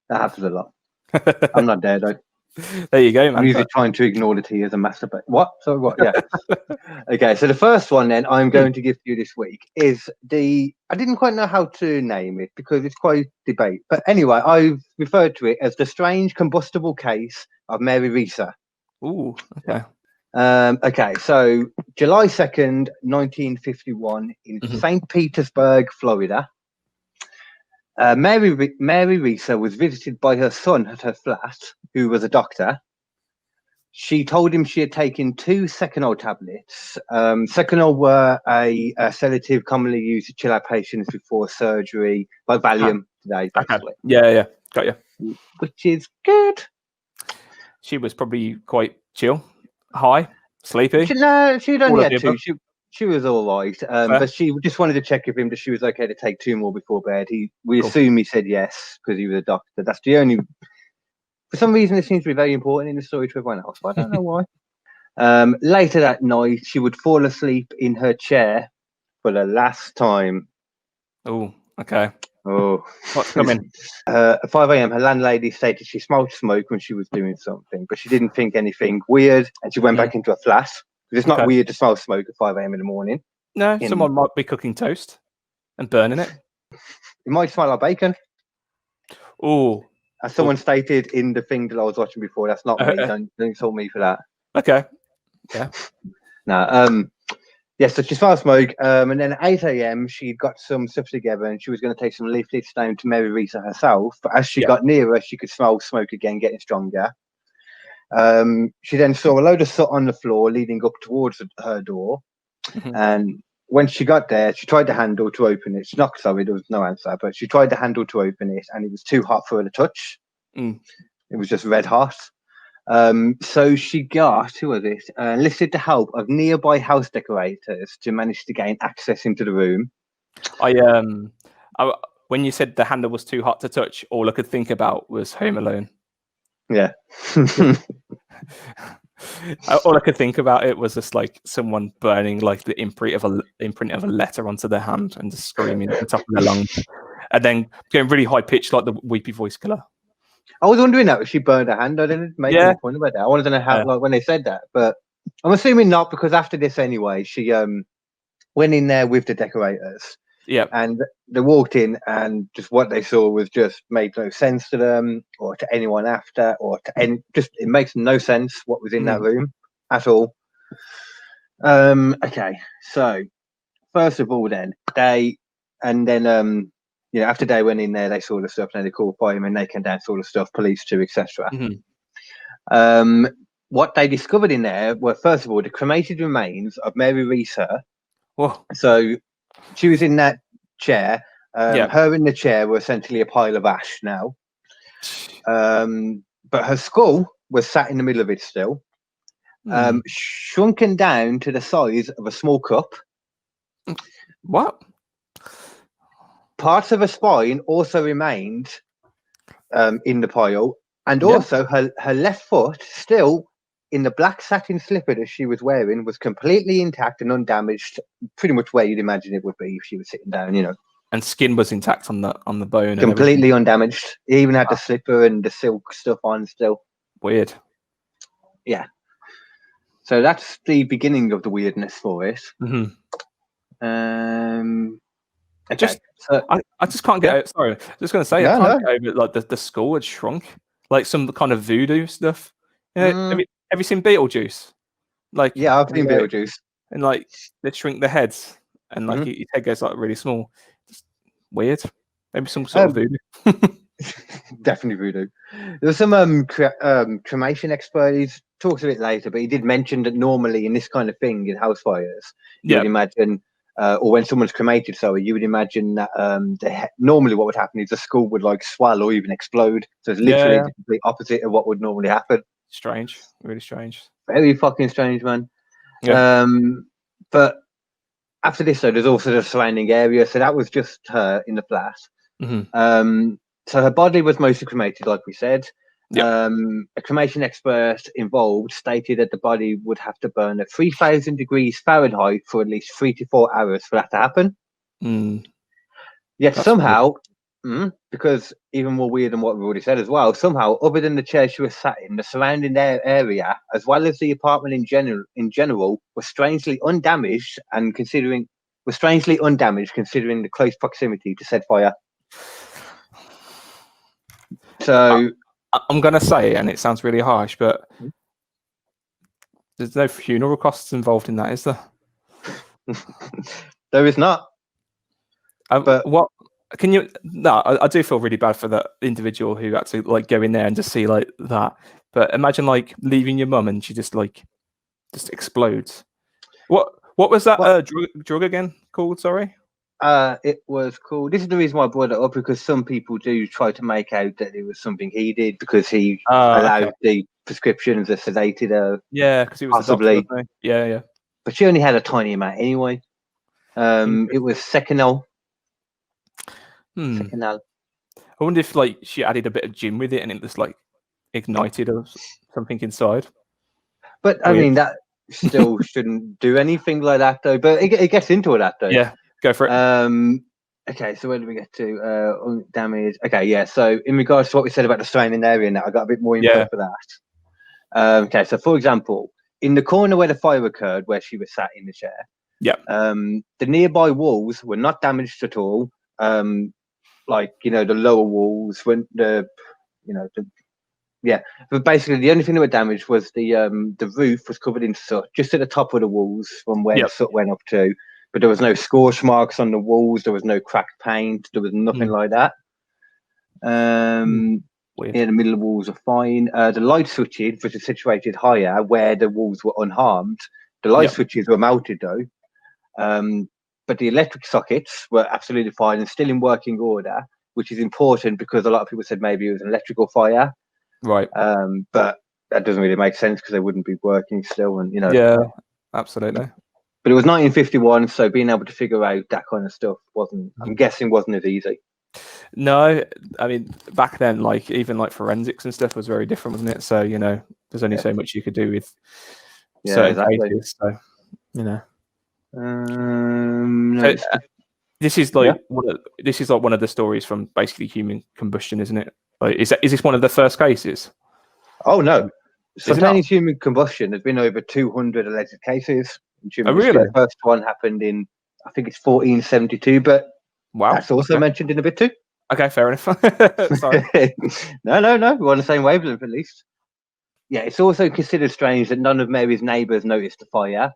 That happens a lot. I'm not there though. There you go, man. I'm usually trying to ignore the tears and masturbate. What? Sorry, what? Yeah. Okay, so the first one then I'm going to give you this week is I didn't quite know how to name it because it's quite debate. But anyway, I've referred to it as the strange combustible case of Mary Reeser. Ooh, okay. Okay, so July 2nd, 1951 in St. Petersburg, Florida. Mary Reeser was visited by her son at her flat, who was a doctor. She told him she had taken 2 Seconal tablets. Seconal were a sedative commonly used to chill out patients before surgery, like Valium today, basically. Okay. Yeah, got you. Which is good. She was probably quite chill, high, sleepy. She'd only had 2. She was all right, but she just wanted to check with him that she was okay to take 2 more before bed. We assume he said yes because he was a doctor. That's the only. For some reason, it seems to be very important in the story to everyone else, but I don't know why. Later that night, she would fall asleep in her chair for the last time. Oh, okay. Oh, what's coming? At 5 a.m., her landlady stated she smelled smoke when she was doing something, but she didn't think anything weird, and she went back into a flat. It's not weird to smell smoke at 5 a.m. in the morning. No, someone might be cooking toast and burning it. It might smell like bacon. Oh. As someone stated in the thing that I was watching before, that's not me. Don't insult me for that. Okay. Yeah. No. Yeah, so she smelled smoke. And then at 8 a.m., she got some stuff together and she was going to take some leaflets down to Mary Reeser herself. But as she got nearer, she could smell smoke again, getting stronger. She then saw a load of soot on the floor leading up towards her door. And when she got there, she tried the handle to open it. She knocked, sorry, there was no answer, but she tried the handle to open it and it was too hot for her to touch. It was just red hot. So she got, enlisted the help of nearby house decorators to manage to gain access into the room. When you said the handle was too hot to touch, all I could think about was Home Alone. Yeah. All I could think about it was just like someone burning like the imprint of a letter onto their hand and just screaming at the top of their lungs, and then going really high pitched like the weepy voice killer. I was wondering that if she burned her hand. I didn't make any point about that. I wanted to know how, like, when they said that, but I'm assuming not, because after this anyway, she went in there with the decorators. Yeah, and they walked in, and just what they saw was just made no sense to them or to anyone after, or to any. Just it makes no sense what was in that room at all. Okay, so first of all, then after they went in there, they saw the stuff, and then they called firemen, they came down, saw the stuff, police too, etc. What they discovered in there were, first of all, the cremated remains of Mary Reeser. So she was in that chair. Her in the chair were essentially a pile of ash now. But her skull was sat in the middle of it still, shrunken down to the size of a small cup. What? Parts of her spine also remained in the pile, and also her left foot, still in the black satin slipper that she was wearing, was completely intact and undamaged, pretty much where you'd imagine it would be if she was sitting down, And skin was intact on the bone. Completely undamaged. It even had the slipper and the silk stuff on still. Weird. Yeah. So that's the beginning of the weirdness for it. Okay. I just can't get out. Sorry, I was just going to say, I can't get over like the skull had shrunk, like some kind of voodoo stuff. Have you seen Beetlejuice? Like, yeah, I've seen Beetlejuice. And like they shrink the heads, and like his head goes like really small. Just weird. Maybe some sort of voodoo. Definitely voodoo. There was some cremation expert. He talks a bit later, but he did mention that normally in this kind of thing, in house fires, you would imagine. Or when someone's cremated, you would imagine that normally what would happen is the skull would like swell or even explode. So it's literally the complete opposite of what would normally happen. Strange, really strange. Very fucking strange, man. Yeah. But after this, though, there's also the surrounding area. So that was just her in the flat. So her body was mostly cremated, like we said. A cremation expert involved stated that the body would have to burn at 3,000 degrees Fahrenheit for at least 3 to 4 hours for that to happen. Yet somehow Because even more weird than what we've already said as well, somehow, other than the chair she was sat in, the surrounding area, as well as the apartment in general, was strangely undamaged considering the close proximity to said fire. So I'm gonna say, and it sounds really harsh, but there's no funeral costs involved in that, is there? There is not. But what can you? No, I do feel really bad for that individual who had to like go in there and just see like that. But imagine like leaving your mum and she just explodes. What was that drug again called? Sorry. It was called. This is the reason why I brought it up, because some people do try to make out that it was something he did because he allowed the prescriptions that sedated her. Yeah, because he was possibly. A doctor, wasn't he? Yeah. But she only had a tiny amount anyway. It was Seconal. Seconal. I wonder if like she added a bit of gin with it and it just like ignited or something inside. But weird. I mean, that still shouldn't do anything like that though. But it gets into that though. Yeah, go for it. Okay, so where do we get to? Damage. Okay, yeah. So in regards to what we said about the surrounding area, now I got a bit more info for that. Okay, so for example, in the corner where the fire occurred, where she was sat in the chair, the nearby walls were not damaged at all. Like the lower walls when but basically the only thing that were damaged was the roof was covered in soot just at the top of the walls from where the soot went up to, but there was no scorch marks on the walls, there was no cracked paint, there was nothing like that. In the middle of the walls are fine. The light switches, which are situated higher where the walls were unharmed, the light switches were melted though. But the electric sockets were absolutely fine and still in working order, which is important because a lot of people said maybe it was an electrical fire. Right. But that doesn't really make sense because they wouldn't be working still. And, Yeah, absolutely. But it was 1951, so being able to figure out that kind of stuff I'm guessing wasn't as easy. No, I mean, back then, like even like forensics and stuff was very different, wasn't it? So, there's only so much you could do with certain cases. So, this is like one of the stories from basically human combustion, isn't it? Like, is this one of the first cases? Oh no, spontaneous human combustion. There's been over 200 alleged cases. Oh really? The first one happened in, I think it's 1472, but that's also mentioned in a bit too. Okay, fair enough. Sorry. No, we're on the same wavelength at least. Yeah, it's also considered strange that none of Mary's neighbours noticed the fire.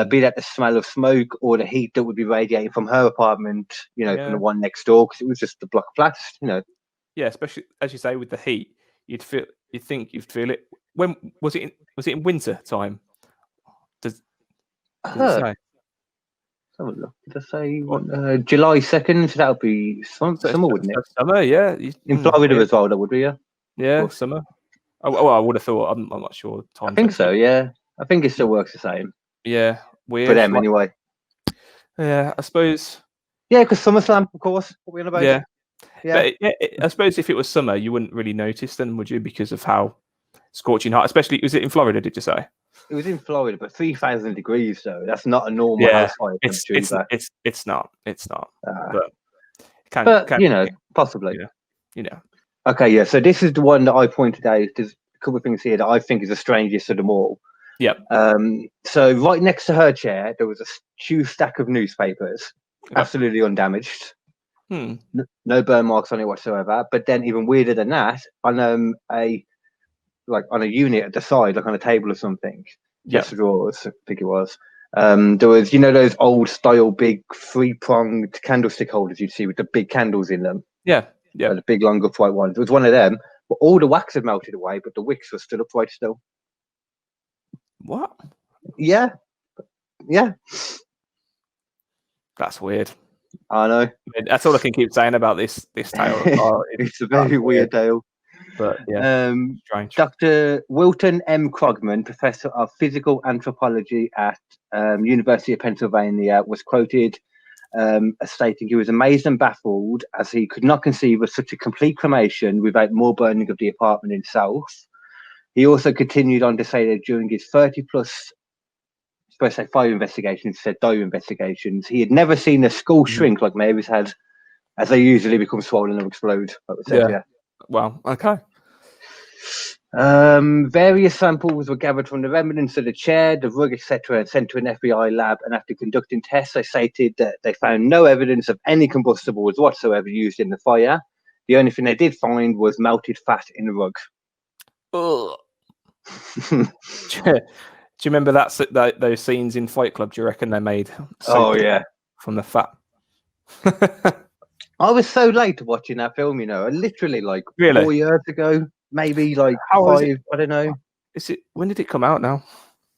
Be that the smell of smoke or the heat that would be radiating from her apartment, from the one next door, because it was just a block of flats, Yeah, especially as you say with the heat, you'd think you'd feel it. When was it? Was it in winter time? Does it say? Have a look. Did I say July 2nd? So that would be summer, wouldn't it? Summer, yeah. In Florida as well, that would be, yeah. Yeah, summer. Oh, I would have thought. I'm not sure. I think so. Yeah, I think it still works the same. Yeah, weird for them anyway. Yeah, I suppose. Yeah, because SummerSlam, of course. What we on about? Yeah. But I suppose if it was summer, you wouldn't really notice then, would you? Because of how scorching hot. Especially, was it in Florida? Did you say? It was in Florida, but 3,000 degrees though. That's not a normal house fire temperature. It's not. But possibly. Yeah. Okay, yeah. So this is the one that I pointed out. There's a couple of things here that I think is the strangest of them all. Yeah. So right next to her chair, there was a huge stack of newspapers, absolutely undamaged. No burn marks on it whatsoever. But then, even weirder than that, on a unit at the side, like on a table or something, just drawers, I think it was. There was, those old style big 3-pronged candlestick holders you'd see with the big candles in them. Yeah. The big long upright ones. It was one of them, but all the wax had melted away, but the wicks were still upright still. What? Yeah. That's weird. I know. That's all I can keep saying about this tale. It's a very weird tale. But yeah, strange. Dr. Wilton M. Krogman, professor of physical anthropology at University of Pennsylvania, was quoted as stating he was amazed and baffled as he could not conceive of such a complete cremation without more burning of the apartment itself. He also continued on to say that during his 30-plus, supposed to say fire investigations, said dive investigations, he had never seen a skull shrink like Mary's had, as they usually become swollen and explode. Like we said, yeah. Well, okay. Various samples were gathered from the remnants of the chair, the rug, etc., and sent to an FBI lab. And after conducting tests, they stated that they found no evidence of any combustibles whatsoever used in the fire. The only thing they did find was melted fat in the rug. Do you remember those scenes in Fight Club? Do you reckon they made? From the fat. I was so late to watching that film. Literally like 4 years ago. Maybe like five, I don't know. When did it come out now?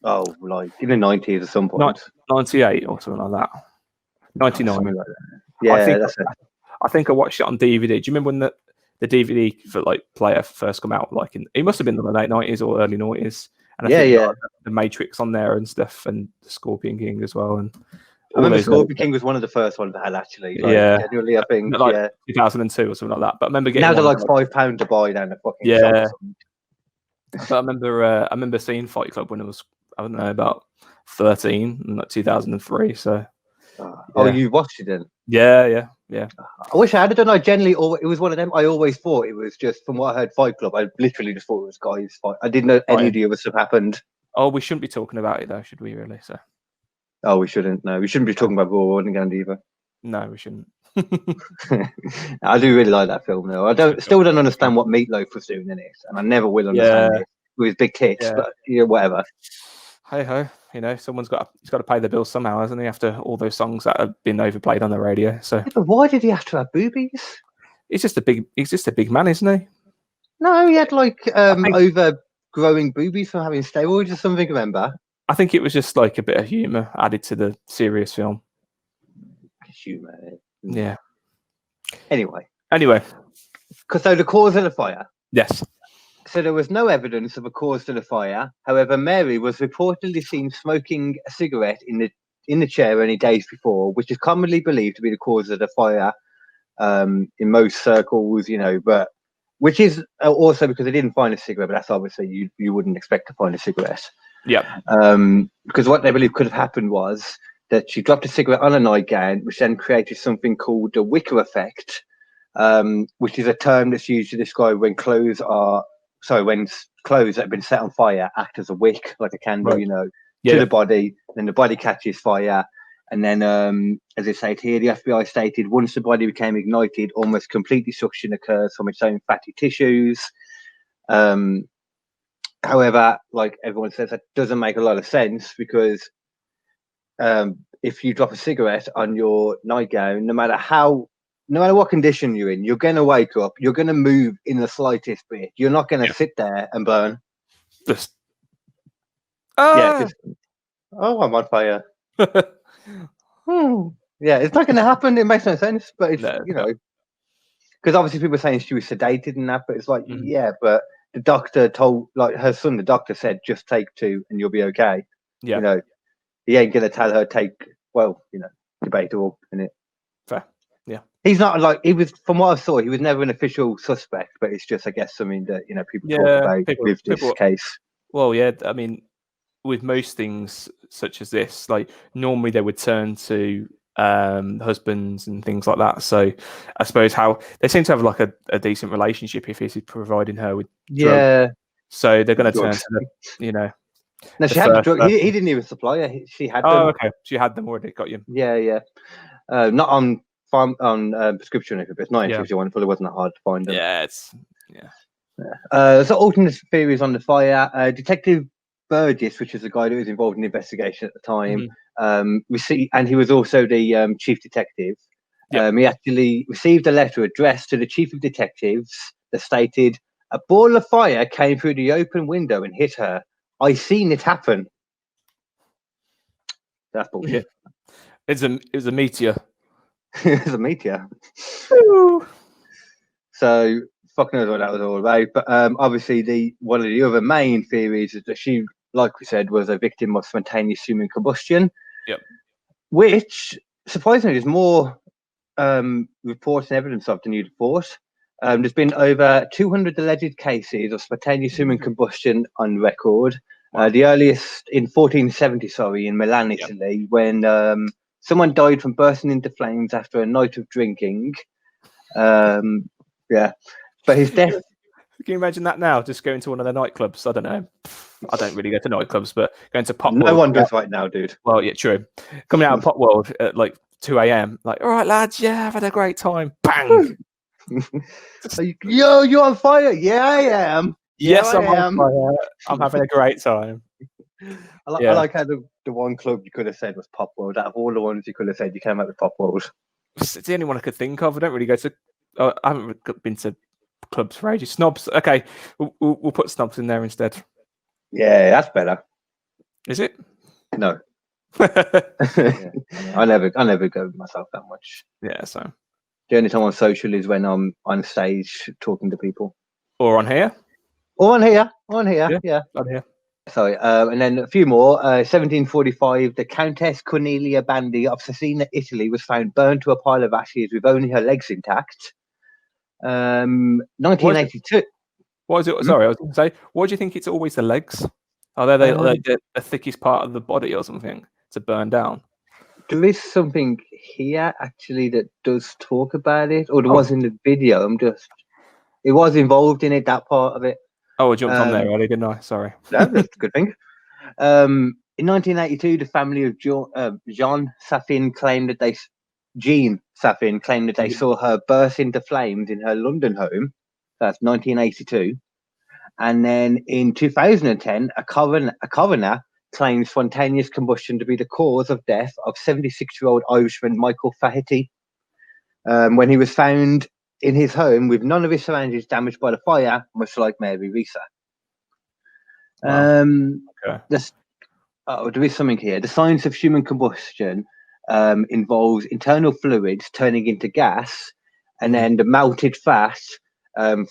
Oh, like in the 90s at some point. 98 or something like that. 99. Like that. Yeah, I think I watched it on DVD. Do you remember when the DVD for like player first come out? Like it must have been the late 90s or early 90s. And I think the Matrix on there and stuff, and the Scorpion King as well. And I remember Scorpion King was one of the first ones I had actually. Genuinely, I think 2002 or something like that. But I remember getting now they're like £5 to buy down the fucking shop. But I remember seeing Fight Club when it was, I don't know, about 13 in like 2003. So oh, you watched it then? Yeah. I wish I had done. It was one of them. I always thought it was just, from what I heard, Fight Club. I literally just thought it was guys fight. I didn't know any of the other stuff happened. Oh, we shouldn't be talking about it though, should we? Really? So. Oh, we shouldn't. No, we shouldn't be talking about Raw and either. No, we shouldn't. I do really like that film, though. Still don't understand what Meatloaf was doing in it, and I never will understand it with his big tits. But whatever. Hey ho, someone's got to pay the bills somehow, hasn't he? After all those songs that have been overplayed on the radio. So, but why did he have to have boobies? He's just a big man, isn't he? No, he had like overgrowing boobies from having steroids or something. Remember? I think it was just like a bit of humor added to the serious film. Humor. Yeah. Anyway. Because the cause of the fire. Yes. So there was no evidence of a cause to the fire. However, Mary was reportedly seen smoking a cigarette in the chair only days before, which is commonly believed to be the cause of the fire in most circles, but which is also because they didn't find a cigarette, but that's obviously you wouldn't expect to find a cigarette. Yeah. Because what they believe could have happened was that she dropped a cigarette on a nightgown, which then created something called the wicker effect, which is a term that's used to describe when clothes that have been set on fire act as a wick, like a candle, to the body. Then the body catches fire. And then, as I said here, the FBI stated once the body became ignited, almost completely suction occurs from its own fatty tissues. However, like everyone says, that doesn't make a lot of sense because if you drop a cigarette on your nightgown, no matter what condition you're in, you're going to wake up, you're going to move in the slightest bit. You're not going to sit there and burn. I'm on fire. Yeah, it's not going to happen. It makes no sense, but it's, because obviously people are saying she was sedated and that, but it's like, but the doctor told, like her son, the doctor said, just take 2 and you'll be okay. Yeah. He ain't going to tell her debatable, isn't it? Fair. Yeah. He's not like, he was, from what I saw, he was never an official suspect, but it's just, I guess, something that, people talk about with this case. Well, yeah, I mean, with most things such as this, like normally they would turn to husbands and things like that. So I suppose how they seem to have like a decent relationship if he's providing her with drugs. So they're going to turn to No, she had the drug. He didn't even supply her. She had them. Oh, okay. She had them already. Got you. Yeah. Not on prescription, but it's not if you want. It probably wasn't that hard to find them. So alternate theories on the fire. Detective Burgess, which is the guy who was involved in the investigation at the time, and he was also the chief detective. He actually received a letter addressed to the chief of detectives that stated, "A ball of fire came through the open window and hit her. I seen it happen." That's bullshit. It was a meteor. It was a meteor. So fuck knows what that was all about. But obviously one of the other main theories is that she, like we said, was a victim of spontaneous human combustion. Yep. Which surprisingly is more reports and evidence of than you'd thought. There's been over 200 alleged cases of spontaneous human combustion on record. The earliest in 1470, in Milan, Italy, when someone died from bursting into flames after a night of drinking. Yeah, but his death. Can you imagine that now? Just going to one of the nightclubs. I don't know. I don't really go to nightclubs, but going to Pop World. No one does right now, dude. Well, yeah, true. Coming out of Pop World at like 2 a.m. Like, all right, lads, yeah, I've had a great time. Bang. Yo, you on fire? Yeah, I am. Yes, yeah, I'm on fire. I'm having a great time. I like how the one club you could have said was Pop World. Out of all the ones you could have said, you came out with Pop World. It's the only one I could think of. I don't really go to. I haven't been to clubs for ages. Snobs. Okay, we'll put Snobs in there instead. Yeah, that's better. Is it? No. I never go with myself that much. Yeah, so the only time on social is when I'm on stage talking to people. Or on here. Or on here. Yeah. On here. Sorry, and then a few more. 1745, the Countess Cornelia Bandi of Cesena, Italy, was found burned to a pile of ashes with only her legs intact. 1982. What is it? Sorry, I was going to say, why do you think it's always the legs? Are they the thickest part of the body or something to burn down? There is something here actually that does talk about it, or there was in the video. It was involved in it, that part of it. Oh, I jumped on there early, didn't I? Sorry. No, that's a good thing. In 1982, the family of Jean Safin claimed that they saw her burst into flames in her London home. That's 1982. And then in 2010, a coroner claimed spontaneous combustion to be the cause of death of 76-year-old Irishman Michael Fahey when he was found in his home with none of his surroundings damaged by the fire, much like Mary Risa. Wow. There is something here. The science of human combustion involves internal fluids turning into gas, and then the melted fat so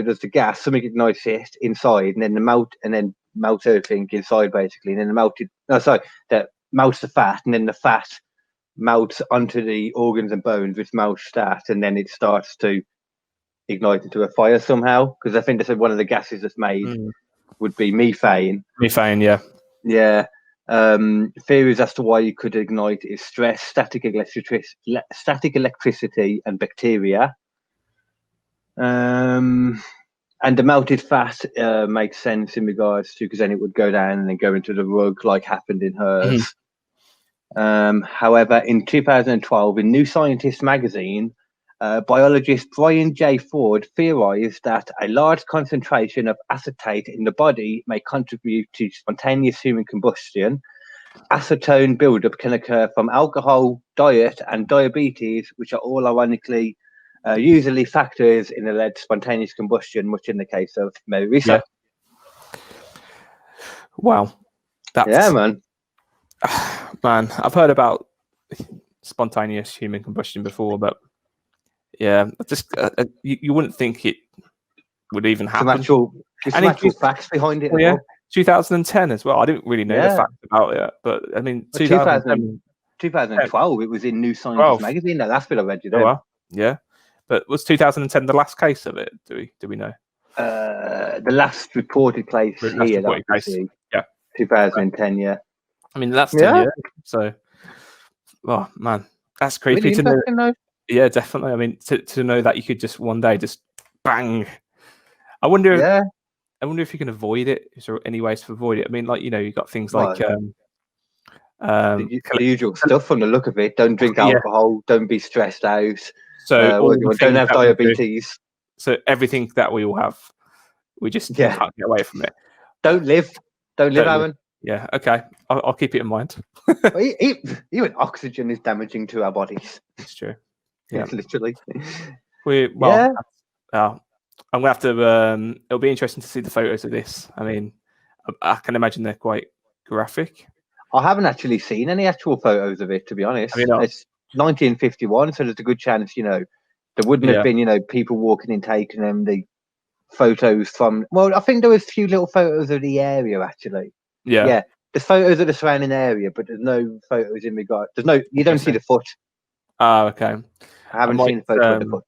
there's the gas, something ignites it inside, and then melt everything inside basically, and then that melts the fat, and then the fat melts onto the organs and bones, which melts that, and then it starts to ignite into a fire somehow. Because I think they said one of the gases that's made would be methane. Methane, yeah. Yeah. Theories as to why you could ignite is stress, static electricity, and bacteria. And the melted fat makes sense in regards to, because then it would go down and then go into the rug like happened in hers. However, in 2012, in New Scientist magazine, biologist Brian J. Ford theorized that a large concentration of acetate in the body may contribute to spontaneous human combustion. Acetone buildup can occur from alcohol, diet, and diabetes, which are all ironically usually factors in alleged spontaneous combustion, much in the case of Mary Risa. Yeah. Wow. Yeah, man. Man, I've heard about spontaneous human combustion before, but yeah, just you wouldn't think it would even happen. Some actual facts behind it. Yeah, 2010 as well. I didn't really know the facts about it, but I mean, 2012, it was in New Scientist magazine. No, that's what I read you there. Oh, well, yeah, but was 2010 the last case of it? Do we know? The last reported case here. Yeah, 2010. Yeah. I mean, that's 10 years. So, oh man, that's creepy really to know. Yeah, definitely. I mean, to know that you could just one day just bang. I wonder if you can avoid it. Is there any ways to avoid it? I mean, like, you've got things like the usual stuff from the look of it. Don't drink alcohol. Don't be stressed out. So don't have diabetes. So everything that we all have, we just can't get away from it. Don't live, Aaron. Yeah, okay. I'll keep it in mind. Even oxygen is damaging to our bodies. It's true. Yeah, literally. I'm gonna have to. It'll be interesting to see the photos of this. I mean, I can imagine they're quite graphic. I haven't actually seen any actual photos of it, to be honest. It's 1951, so there's a good chance, there wouldn't have been, people walking in taking them. The photos from. Well, I think there was a few little photos of the area actually. Yeah. There's photos of the surrounding area, but there's no photos in regard. You don't see the foot. Oh, okay. I haven't seen the photo of the foot.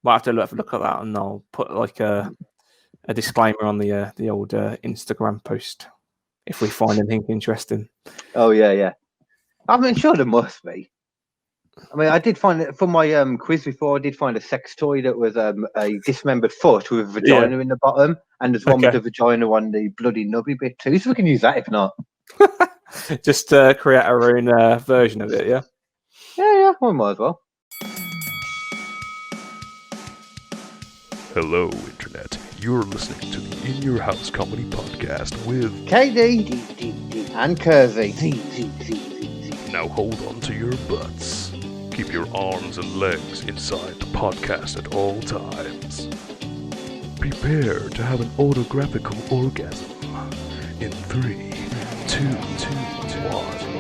Might have to look at that, and I'll put like a disclaimer on the old Instagram post if we find anything interesting. Oh yeah. I mean, sure there must be. I mean, I did find it for my quiz before. I did find a sex toy that was a dismembered foot with a vagina in the bottom, and there's one with the vagina on the bloody nubby bit too. So we can use that if not. Just create our own version of it, yeah. Yeah, we might as well. Hello, Internet. You're listening to the In Your House Comedy Podcast with Kd and Kersey. Now hold on to your butts. Keep your arms and legs inside the podcast at all times. Prepare to have an autographical orgasm in 3, 2, 1.